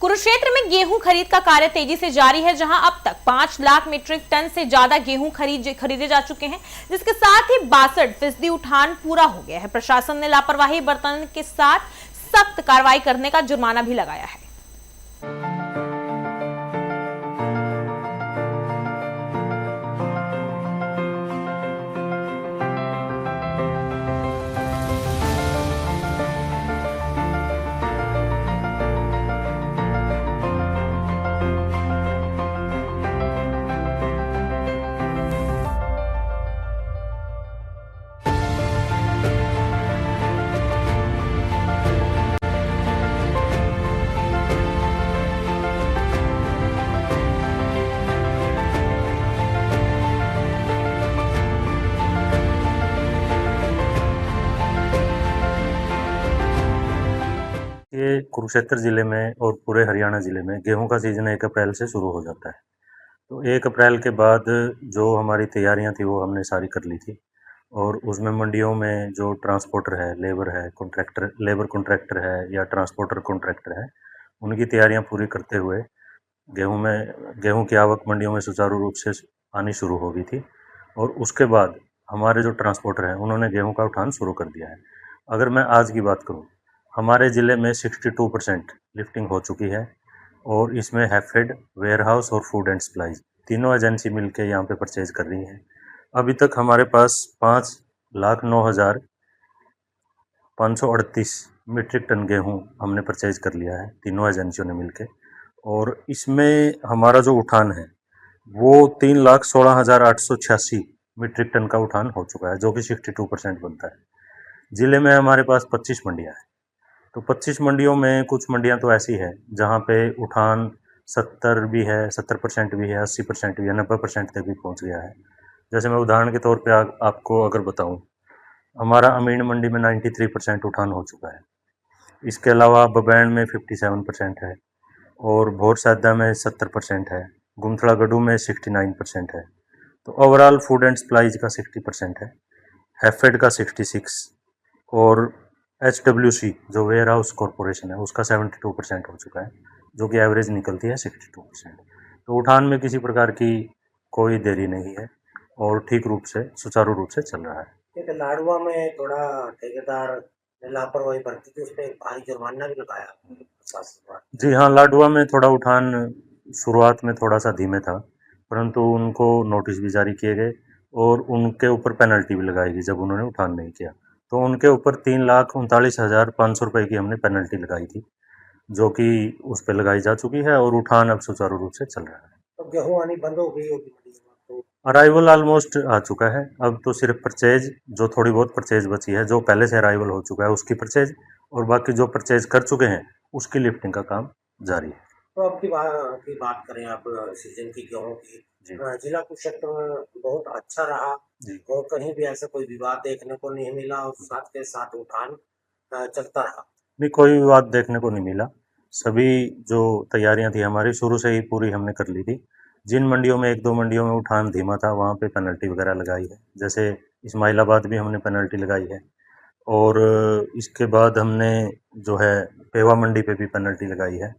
कुरुक्षेत्र में गेहूं खरीद का कार्य तेजी से जारी है, जहां अब तक 5 लाख मीट्रिक टन से ज्यादा गेहूं खरीदे जा चुके हैं, जिसके साथ ही 62% उठान पूरा हो गया है। प्रशासन ने लापरवाही बरतने के साथ सख्त कार्रवाई करने का जुर्माना भी लगाया है। ये कुरुक्षेत्र ज़िले में और पूरे हरियाणा ज़िले में गेहूं का सीज़न 1 अप्रैल से शुरू हो जाता है। तो 1 अप्रैल के बाद जो हमारी तैयारियां थी वो हमने सारी कर ली थी और उसमें मंडियों में जो ट्रांसपोर्टर है, लेबर कॉन्ट्रैक्टर है या ट्रांसपोर्टर कॉन्ट्रैक्टर है, उनकी तैयारियां पूरी करते हुए गेहूं की आवक मंडियों में सुचारू रूप से आनी शुरू हो गई थी। और उसके बाद हमारे जो ट्रांसपोर्टर हैं उन्होंने गेहूं का उठान शुरू कर दिया है। अगर मैं आज की बात करूं, हमारे ज़िले में 62% लिफ्टिंग हो चुकी है और इसमें हैफेड, वेयरहाउस और फूड एंड सप्लाईज तीनों एजेंसी मिलकर यहाँ पे परचेज कर रही हैं। अभी तक हमारे पास 5,09,538 मीट्रिक टन गेहूं हमने परचेज कर लिया है तीनों एजेंसियों ने मिलकर। और इसमें हमारा जो उठान है वो 3,16,886 मीट्रिक टन का उठान हो चुका है, जो कि 62% बनता है। ज़िले में हमारे पास 25 मंडियाँ हैं। तो 25 मंडियों में कुछ मंडियां तो ऐसी है जहां पे उठान 70 भी है, 70% भी है, 80% भी है, 90% तक भी पहुंच गया है। जैसे मैं उदाहरण के तौर पे आपको अगर बताऊं, हमारा अमीन मंडी में 93% उठान हो चुका है। इसके अलावा बबैन में 57% है और भोर सैदा में 70% है, गुमथड़ा गड्ढू में 69% है। तो ओवरऑल फूड एंड सप्लाईज का 60% है, हैफेड का 66 और HWC जो वेयर हाउस कॉरपोरेशन है उसका 72% हो चुका है, जो कि एवरेज निकलती है 62%। तो उठान में किसी प्रकार की कोई देरी नहीं है और ठीक रूप से सुचारू रूप से चल रहा है। एक लाडवा में थोड़ा ठेकेदार ने लापरवाही बरती थी, उस पर भारी जुर्माना भी लगाया प्रशासन द्वारा। जी हाँ, लाडवा में थोड़ा उठान शुरुआत में थोड़ा सा धीमे था, परंतु उनको नोटिस भी जारी किए गए और उनके ऊपर पेनल्टी भी लगाई गई जब उन्होंने उठान नहीं किया। तो उनके ऊपर 3,39,500 रुपये की हमने पेनल्टी लगाई थी, जो कि उस पर लगाई जा चुकी है और उठान अब सुचारू रूप से चल रहा है। तो गेहूं आनी बंद हो गई होगी मंडी में तो। अराइवल ऑलमोस्ट आ चुका है, अब तो सिर्फ परचेज, जो थोड़ी बहुत परचेज बची है, जो पहले से अराइवल हो चुका है उसकी परचेज, और बाकी जो परचेज कर चुके हैं उसकी लिफ्टिंग का काम जारी है। तो अब की बात करें आप सीजन की गेहूं की, जिला कुरुक्षेत्र में बहुत अच्छा रहा जी। और कहीं भी ऐसा कोई विवाद देखने को नहीं मिला और साथ के साथ उठान चलता रहा। नहीं, कोई विवाद देखने को नहीं मिला। सभी जो तैयारियां थी हमारी शुरू से ही पूरी हमने कर ली थी। जिन मंडियों में 1-2 मंडियों में उठान धीमा था वहाँ पे पेनल्टी वगैरह लगाई है, जैसे इस्माइलाबाद भी हमने पेनल्टी लगाई है और इसके बाद हमने जो है पेवा मंडी पे भी पेनल्टी लगाई है।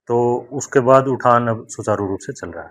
तो उसके बाद उठान अब सुचारू रूप से चल रहा है।